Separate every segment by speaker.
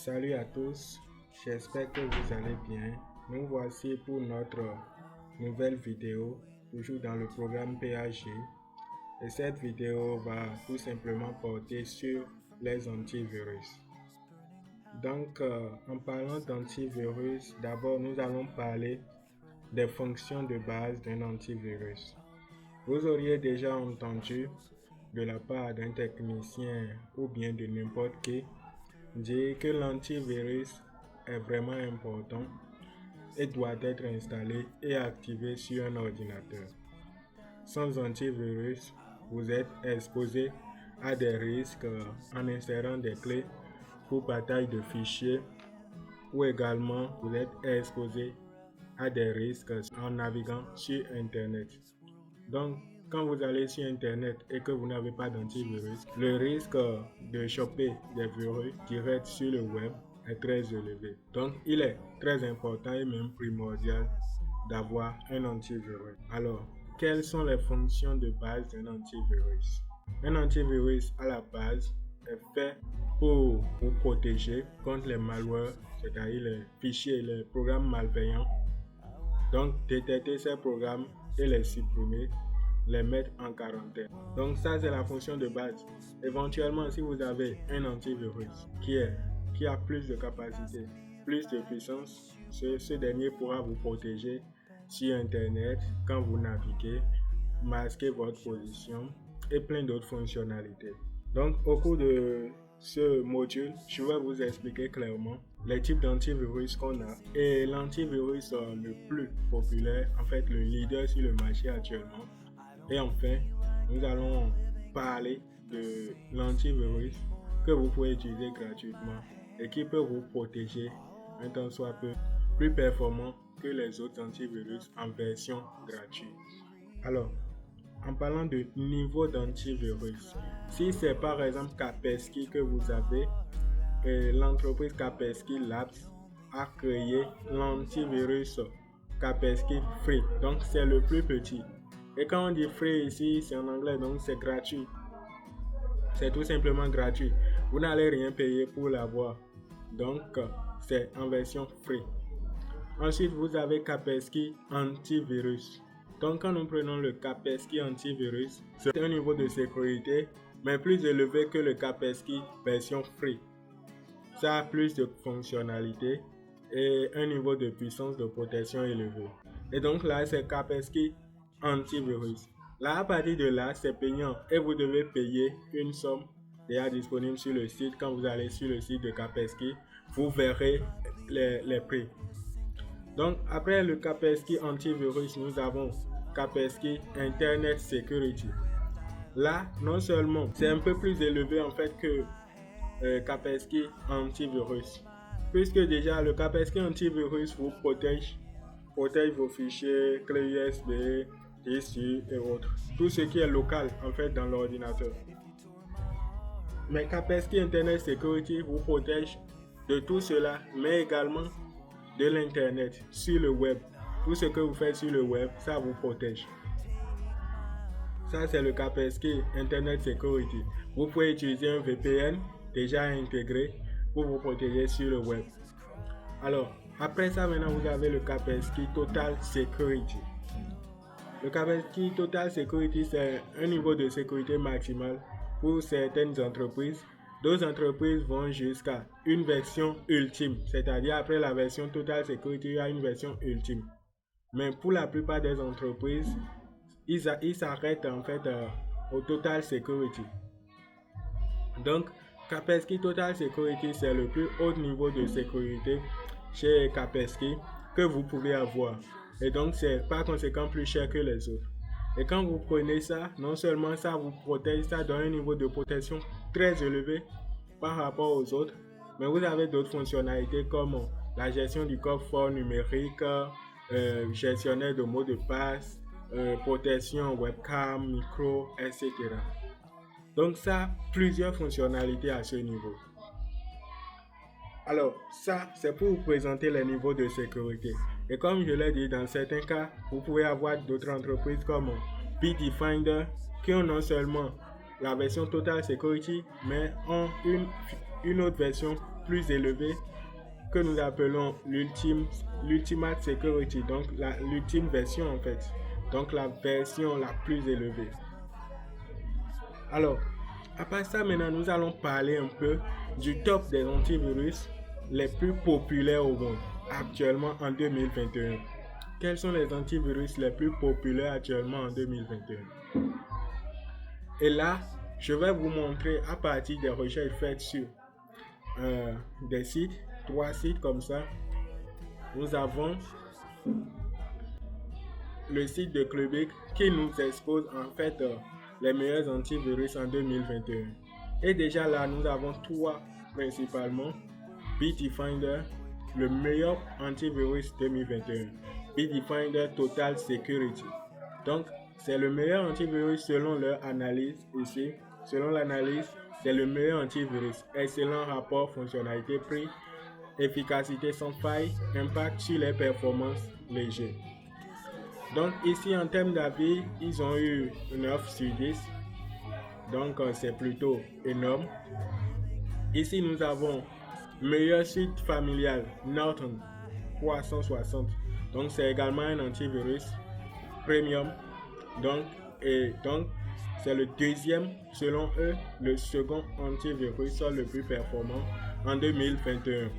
Speaker 1: Salut à tous, j'espère que vous allez bien. Nous voici pour notre nouvelle vidéo, toujours dans le programme PAG. Et cette vidéo va tout simplement porter sur les antivirus. Donc, en parlant d'antivirus, d'abord nous allons parler des fonctions de base d'un antivirus. Vous auriez déjà entendu de la part d'un technicien ou bien de n'importe qui dire que l'antivirus est vraiment important et doit être installé et activé sur un ordinateur. Sans antivirus, vous êtes exposé à des risques en insérant des clés pour partage de fichiers ou également vous êtes exposé à des risques en naviguant sur Internet. Donc, quand vous allez sur Internet et que vous n'avez pas d'antivirus, le risque de choper des virus directs sur le web est très élevé. Donc, il est très important et même primordial d'avoir un antivirus. Alors, quelles sont les fonctions de base d'un antivirus? Un antivirus à la base est fait pour vous protéger contre les malwares, c'est-à-dire les fichiers et les programmes malveillants. Donc, détecter ces programmes et les supprimer, les mettre en quarantaine. Donc ça, c'est la fonction de base. Éventuellement, si vous avez un antivirus qui a plus de capacité, plus de puissance, ce dernier pourra vous protéger sur Internet quand vous naviguez, masquer votre position et plein d'autres fonctionnalités. Donc au cours de ce module, je vais vous expliquer clairement les types d'antivirus qu'on a et l'antivirus le plus populaire, en fait le leader sur le marché actuellement. Et enfin, nous allons parler de l'antivirus que vous pouvez utiliser gratuitement et qui peut vous protéger un tant soit peu plus performant que les autres antivirus en version gratuite. Alors, en parlant de niveau d'antivirus, si c'est par exemple Kaspersky que vous avez, l'entreprise Kaspersky Labs a créé l'antivirus Kaspersky Free. Donc c'est le plus petit. Et quand on dit free ici, c'est en anglais, donc c'est gratuit. C'est tout simplement gratuit. Vous n'allez rien payer pour l'avoir. Donc c'est en version free. Ensuite, vous avez Kaspersky Antivirus. Donc quand nous prenons le Kaspersky Antivirus, c'est un niveau de sécurité, mais plus élevé que le Kaspersky version free. Ça a plus de fonctionnalités et un niveau de puissance de protection élevé. Et donc là, c'est Kaspersky Antivirus. Là, à partir de là, c'est payant et vous devez payer une somme déjà disponible sur le site. Quand vous allez sur le site de Kaspersky, vous verrez les prix. Donc, après le Kaspersky Antivirus, nous avons Kaspersky Internet Security. Là, non seulement c'est un peu plus élevé en fait que Kaspersky Antivirus, puisque déjà le Kaspersky Antivirus vous protège vos fichiers, clés USB, disques et autres, tout ce qui est local en fait dans l'ordinateur. Mais Kaspersky Internet Security vous protège de tout cela, mais également de l'internet, sur le web. Tout ce que vous faites sur le web, ça vous protège. Ça, c'est le Kaspersky Internet Security. Vous pouvez utiliser un VPN déjà intégré pour vous protéger sur le web. Alors, après ça, maintenant, vous avez le Kaspersky Total Security. Le Kaspersky Total Security, c'est un niveau de sécurité maximal pour certaines entreprises. D'autres entreprises vont jusqu'à une version ultime, c'est-à-dire après la version Total Security, il y a une version ultime. Mais pour la plupart des entreprises, ils s'arrêtent en fait au Total Security. Donc, Kaspersky Total Security, c'est le plus haut niveau de sécurité chez Kaspersky que vous pouvez avoir. Et donc, c'est par conséquent plus cher que les autres. Et quand vous prenez ça, non seulement ça vous protège, ça donne un niveau de protection très élevé par rapport aux autres, mais vous avez d'autres fonctionnalités comme la gestion du coffre-fort numérique, gestionnaire de mots de passe, protection webcam, micro, etc. Donc ça, plusieurs fonctionnalités à ce niveau. Alors, ça, c'est pour vous présenter les niveaux de sécurité. Et comme je l'ai dit, dans certains cas, vous pouvez avoir d'autres entreprises comme Bitdefender qui ont non seulement la version Total Security, mais ont une autre version plus élevé que nous appelons l'Ultimate Security, donc l'ultime version en fait, donc la version la plus élevée. Alors, à part ça, maintenant, nous allons parler un peu du top des antivirus les plus populaires au monde, actuellement en 2021. Quels sont les antivirus les plus populaires actuellement en 2021? Et là, je vais vous montrer à partir des recherches faites sur des sites, 3 sites comme ça. Nous avons le site de Clubic qui nous expose en fait les meilleurs antivirus en 2021. Et déjà là, nous avons 3 principalement. Bitdefender, le meilleur antivirus 2021. Bitdefender Total Security. Donc, c'est le meilleur antivirus selon leur analyse ici. Selon l'analyse, c'est le meilleur antivirus. Excellent rapport fonctionnalité-prix, efficacité sans faille, impact sur les performances légères. Donc ici en termes d'avis, ils ont eu 9 sur 10. Donc c'est plutôt énorme. Ici nous avons meilleur site familial Norton 360. Donc c'est également un antivirus premium. Donc c'est le deuxième, selon eux, le second antivirus le plus performant en 2021.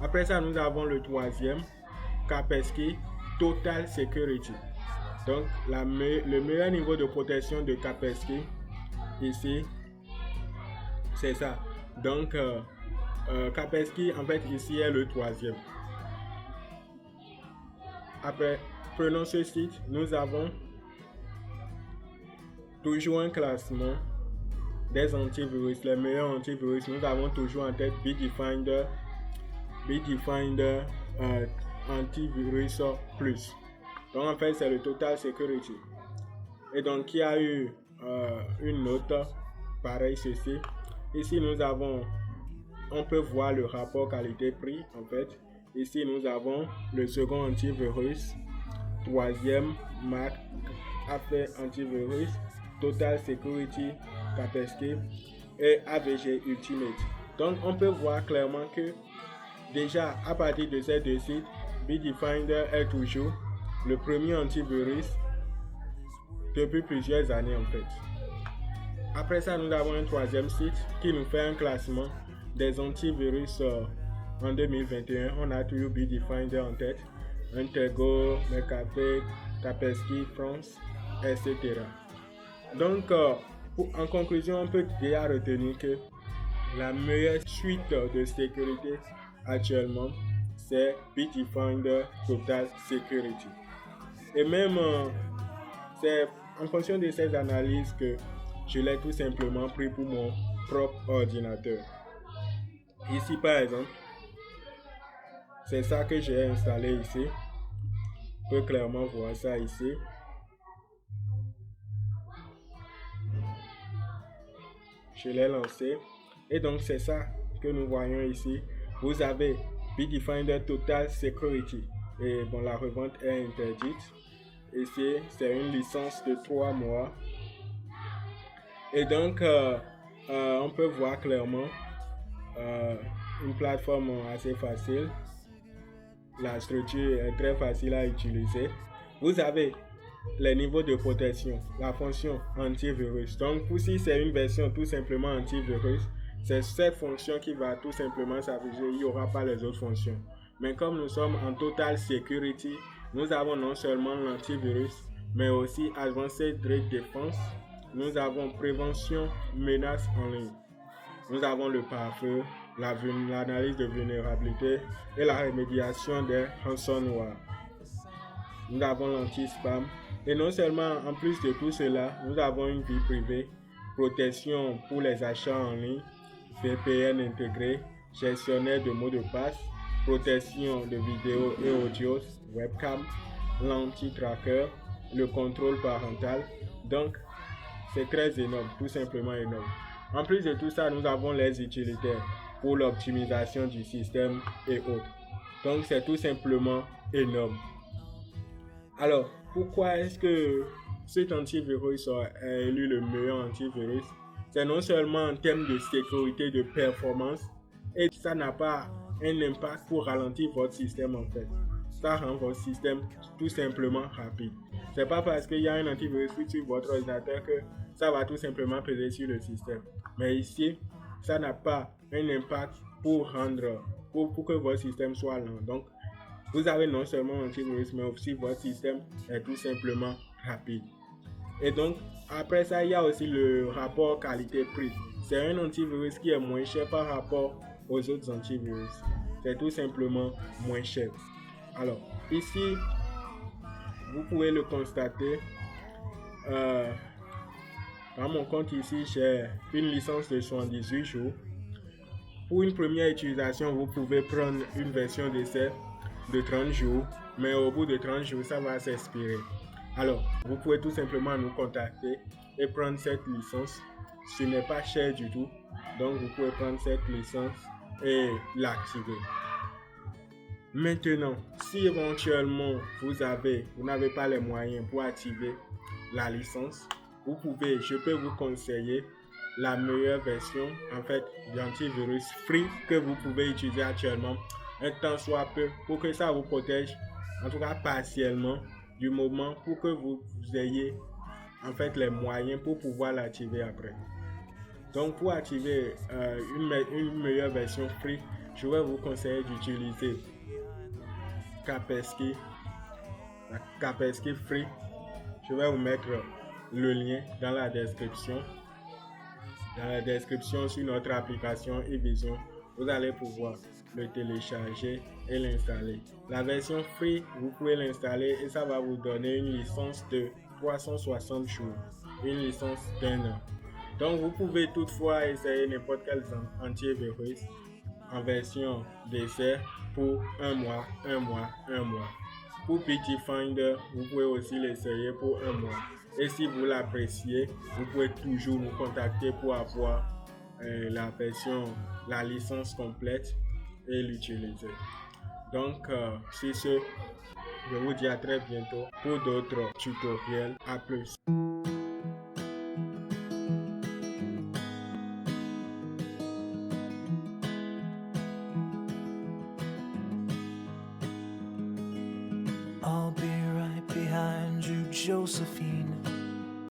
Speaker 1: Après ça, nous avons le troisième, Kaspersky Total Security. Donc, le meilleur niveau de protection de Kaspersky, ici, c'est ça. Donc, Kaspersky, en fait, ici est le troisième. Après, prenons ce site, nous avons toujours un classement des antivirus, les meilleurs antivirus. Nous avons toujours en tête Bitdefender Antivirus Plus. Donc en fait c'est le Total Security. Et donc qui a eu une note pareille ceci. Ici nous avons, on peut voir le rapport qualité-prix en fait. Ici nous avons le second antivirus, troisième McAfee Antivirus, Total Security, Kaspersky et AVG Ultimate. Donc on peut voir clairement que déjà à partir de ces 2 sites, Bitdefender est toujours le premier antivirus depuis plusieurs années en fait. Après ça, nous avons un troisième site qui nous fait un classement des antivirus en 2021. On a toujours Bitdefender en tête, Intego, McAfee, Kaspersky France, etc. Donc, en conclusion, on peut déjà retenir que la meilleure suite de sécurité actuellement, c'est Bitdefender Total Security. Et même, c'est en fonction de ces analyses que je l'ai tout simplement pris pour mon propre ordinateur. Ici, par exemple, c'est ça que j'ai installé ici. On peut clairement voir ça ici. Je l'ai lancé. Et donc, c'est ça que nous voyons ici. Vous avez Bitdefender Total Security. Et bon, la revente est interdite. Ici, c'est une licence de 3 mois. Et donc, on peut voir clairement une plateforme assez facile. La structure est très facile à utiliser. Vous avez les niveaux de protection, la fonction antivirus. Donc, si c'est une version tout simplement antivirus, c'est cette fonction qui va tout simplement s'afficher. Il n'y aura pas les autres fonctions. Mais comme nous sommes en Total Security, nous avons non seulement l'antivirus, mais aussi Advanced Threat Defense. Nous avons prévention menaces en ligne. Nous avons le pare-feu, l'analyse de vulnérabilité et la remédiation des ransomware. Nous avons l'anti-spam. Et non seulement, en plus de tout cela, nous avons une vie privée, protection pour les achats en ligne, VPN intégré, gestionnaire de mots de passe, protection de vidéos et audios, webcam, l'anti-tracker, le contrôle parental. Donc, c'est très énorme, tout simplement énorme. En plus de tout ça, nous avons les utilitaires pour l'optimisation du système et autres. Donc, c'est tout simplement énorme. Alors, pourquoi est-ce que cet antivirus est élu le meilleur antivirus? C'est non seulement en termes de sécurité, de performance, et ça n'a pas un impact pour ralentir votre système en fait. Ça rend votre système tout simplement rapide. C'est pas parce qu'il y a un antivirus sur votre ordinateur que ça va tout simplement peser sur le système. Mais ici, ça n'a pas un impact pour que votre système soit lent. Donc, vous avez non seulement un antivirus, mais aussi votre système est tout simplement rapide. Et donc, après ça, il y a aussi le rapport qualité-prix. C'est un antivirus qui est moins cher par rapport aux autres antivirus. C'est tout simplement moins cher. Alors, ici, vous pouvez le constater. Dans mon compte ici, j'ai une licence de 78 jours. Pour une première utilisation, vous pouvez prendre une version d'essai de 30 jours, mais au bout de 30 jours, ça va s'expirer. Alors, vous pouvez tout simplement nous contacter et prendre cette licence. Ce n'est pas cher du tout, donc vous pouvez prendre cette licence et l'activer. Maintenant, si éventuellement vous n'avez pas les moyens pour activer la licence, je peux vous conseiller la meilleure version en fait d'antivirus free que vous pouvez utiliser actuellement un temps soit peu pour que ça vous protège en tout cas partiellement du moment pour que vous ayez en fait les moyens pour pouvoir l'activer après. Donc pour activer une meilleure version free, je vais vous conseiller d'utiliser Kaspersky Free. Je vais vous mettre le lien dans la description. Dans la description sur notre application eVision, vous allez pouvoir le télécharger et l'installer. La version free, vous pouvez l'installer et ça va vous donner une licence de 360 jours, une licence d'1 an. Donc vous pouvez toutefois essayer n'importe quel antivirus en version d'essai pour un mois. Pour Bitfinder, vous pouvez aussi l'essayer pour un mois. Et si vous l'appréciez, vous pouvez toujours nous contacter pour avoir la licence complète et l'utiliser. Donc, c'est ce. Je vous dis à très bientôt pour d'autres tutoriels. À plus.
Speaker 2: I'll be right behind you, Josephine.